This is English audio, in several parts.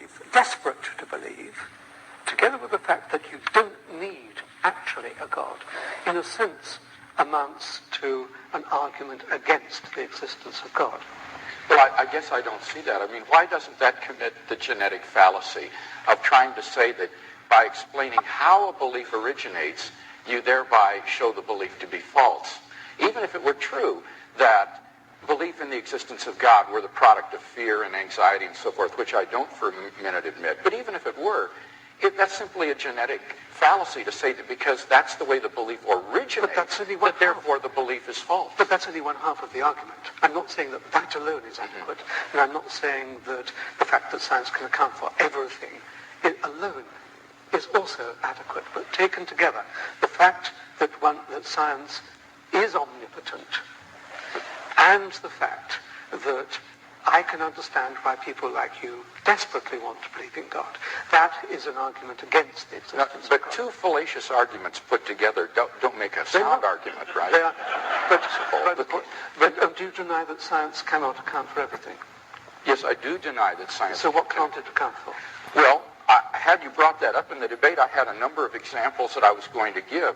believe, desperate to believe, together with the fact that you don't need actually a God, in a sense amounts to an argument against the existence of God. Well, I guess I don't see that. I mean, why doesn't that commit the genetic fallacy of trying to say that by explaining how a belief originates, you thereby show the belief to be false? Even if it were true that belief in the existence of God were the product of fear and anxiety and so forth, which I don't for a minute admit, but even if it were, that's simply a genetic fallacy to say that because that's the way the belief originates, that therefore the belief is false. But that's only one half of the argument. I'm not saying that that alone is adequate, and I'm not saying that the fact that science can account for everything it alone is also adequate. But taken together, the fact that science is omnipotent, and the fact that I can understand why people like you desperately want to believe in God. That is an argument against the existence of God. But two fallacious arguments put together don't make a sound argument, right? They are, but do you deny that science cannot account for everything? Yes, I do deny that science... So what can't it account for? Well, had you brought that up in the debate, I had a number of examples that I was going to give.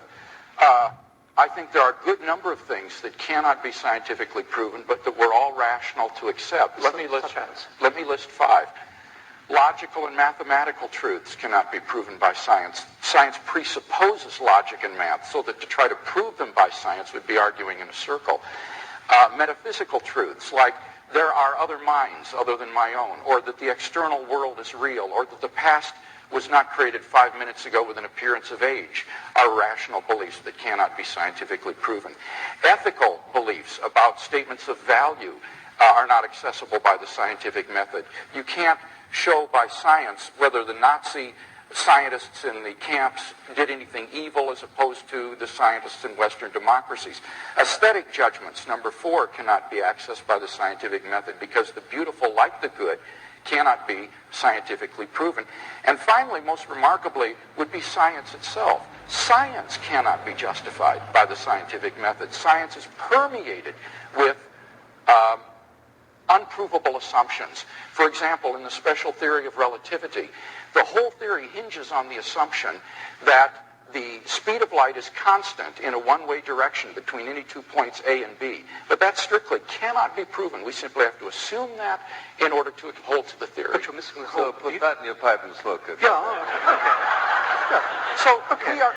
I think there are a good number of things that cannot be scientifically proven, but that we're all rational to accept. Let me list 5. Logical and mathematical truths cannot be proven by science. Science presupposes logic and math, so that to try to prove them by science would be arguing in a circle. Metaphysical truths, like there are other minds other than my own, or that the external world is real, or that the past was not created 5 minutes ago with an appearance of age, are rational beliefs that cannot be scientifically proven. Ethical beliefs about statements of value are not accessible by the scientific method. You can't show by science whether the Nazi scientists in the camps did anything evil as opposed to the scientists in Western democracies. Aesthetic judgments, number 4, cannot be accessed by the scientific method because the beautiful, like the good, cannot be scientifically proven. And finally, most remarkably, would be science itself. Science cannot be justified by the scientific method. Science is permeated with unprovable assumptions. For example, in the special theory of relativity, the whole theory hinges on the assumption that the speed of light is constant in a one-way direction between any 2 points A and B. But that strictly cannot be proven. We simply have to assume that in order to hold to the theory. But you're missing the whole... So put that in your pipe and smoke it. Yeah, okay. Yeah. So we are...